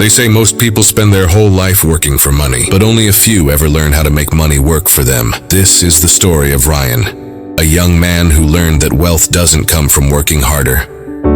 They say most people spend their whole life working for money, but only a few ever learn how to make money work for them. This is the story of Ryan, a young man who learned that wealth doesn't come from working harder.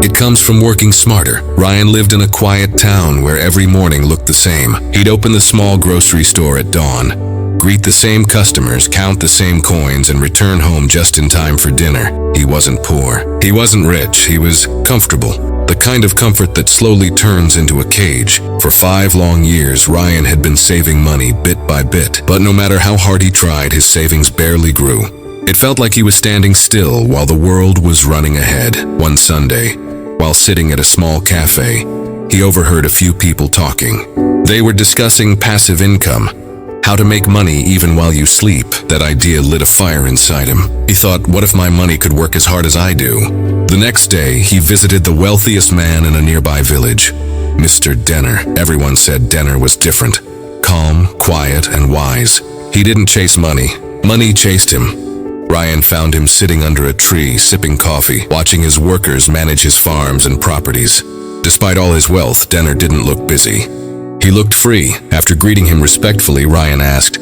It comes from working smarter. Ryan lived in a quiet town where every morning looked the same. He'd open the small grocery store at dawn, greet the same customers, count the same coins, and return home just in time for dinner. He wasn't poor. He wasn't rich. He was comfortable. The kind of comfort that slowly turns into a cage. For 5 long years, Ryan had been saving money bit by bit, but no matter how hard he tried, his savings barely grew. It felt like he was standing still while the world was running ahead. One Sunday, while sitting at a small cafe, he overheard a few people talking. They were discussing passive income, how to make money even while you sleep. That idea lit a fire inside him. He thought, what if my money could work as hard as I do? The next day, he visited the wealthiest man in a nearby village, Mr. Denner. Everyone said Denner was different, calm, quiet, and wise. He didn't chase money. Money chased him. Ryan found him sitting under a tree, sipping coffee, watching his workers manage his farms and properties. Despite all his wealth, Denner didn't look busy. He looked free. After greeting him respectfully, Ryan asked,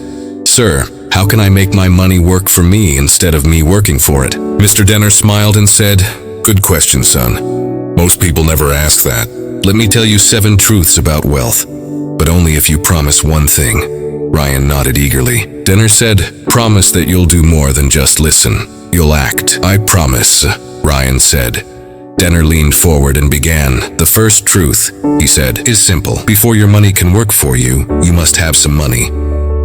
"Sir, how can I make my money work for me instead of me working for it?" Mr. Denner smiled and said, "Good question, son. Most people never ask that. Let me tell you 7 truths about wealth, but only if you promise one thing." Ryan nodded eagerly. Denner said, "Promise that you'll do more than just listen. You'll act." "I promise," Ryan said. Denner leaned forward and began. "The first truth," he said, "is simple. Before your money can work for you, you must have some money.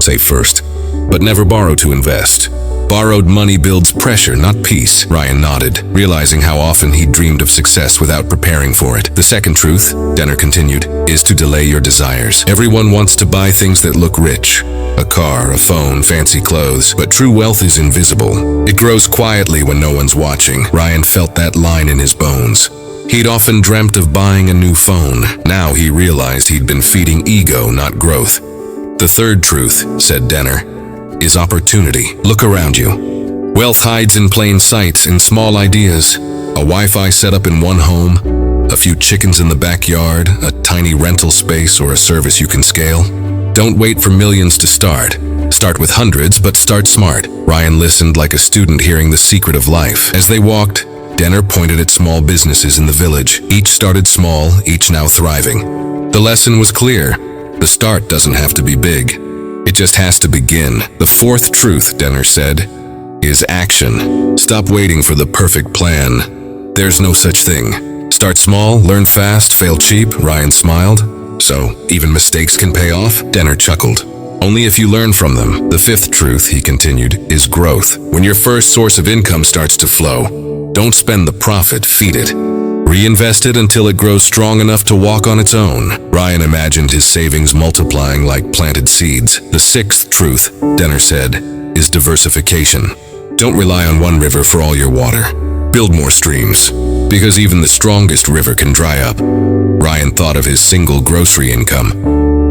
Save first, but never borrow to invest. Borrowed money builds pressure, not peace." Ryan nodded, realizing how often he dreamed of success without preparing for it. "The second truth," Denner continued, "is to delay your desires. Everyone wants to buy things that look rich. A car, a phone, fancy clothes. But true wealth is invisible. It grows quietly when no one's watching." Ryan felt that line in his bones. He'd often dreamt of buying a new phone. Now he realized he'd been feeding ego, not growth. "The third truth," said Denner, "is opportunity. Look around you. Wealth hides in plain sight, in small ideas. A Wi-Fi setup in one home, a few chickens in the backyard, a tiny rental space, or a service you can scale. Don't wait for millions to start. Start with hundreds, but start smart." Ryan listened like a student hearing the secret of life. As they walked, Denner pointed at small businesses in the village. Each started small, each now thriving. The lesson was clear. The start doesn't have to be big. It just has to begin. "The fourth truth," Denner said, "is action. Stop waiting for the perfect plan. There's no such thing. Start small, learn fast, fail cheap." Ryan smiled. "So, even mistakes can pay off?" Denner chuckled. "Only if you learn from them." "The fifth truth," he continued, "is growth. When your first source of income starts to flow, don't spend the profit, feed it. Reinvest it until it grows strong enough to walk on its own." Ryan imagined his savings multiplying like planted seeds. "The sixth truth," Denner said, "is diversification. Don't rely on one river for all your water. Build more streams, because even the strongest river can dry up." Ryan thought of his single grocery income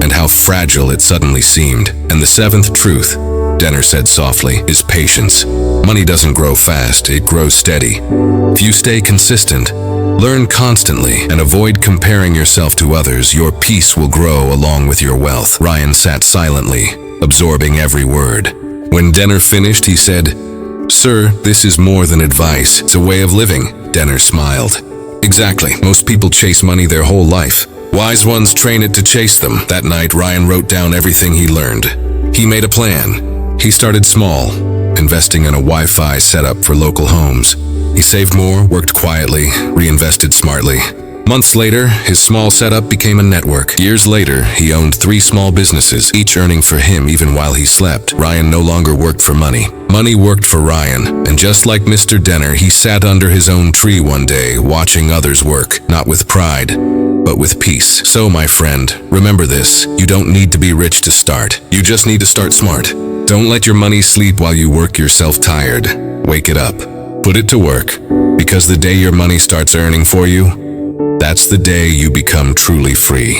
and how fragile it suddenly seemed. "And the seventh truth," Denner said softly, "is patience. Money doesn't grow fast, it grows steady. If you stay consistent, learn constantly, and avoid comparing yourself to others, your peace will grow along with your wealth." Ryan sat silently, absorbing every word. When Denner finished, he said, "Sir, this is more than advice. It's a way of living." Denner smiled. "Exactly. Most people chase money their whole life. Wise ones train it to chase them." That night, Ryan wrote down everything he learned. He made a plan. He started small, investing in a Wi-Fi setup for local homes. He saved more, worked quietly, reinvested smartly. Months later, his small setup became a network. Years later, he owned 3 small businesses, each earning for him even while he slept. Ryan no longer worked for money. Money worked for Ryan, and just like Mr. Denner, he sat under his own tree one day, watching others work, not with pride, but with peace. So, my friend, remember this. You don't need to be rich to start. You just need to start smart. Don't let your money sleep while you work yourself tired. Wake it up. Put it to work, because the day your money starts earning for you, that's the day you become truly free.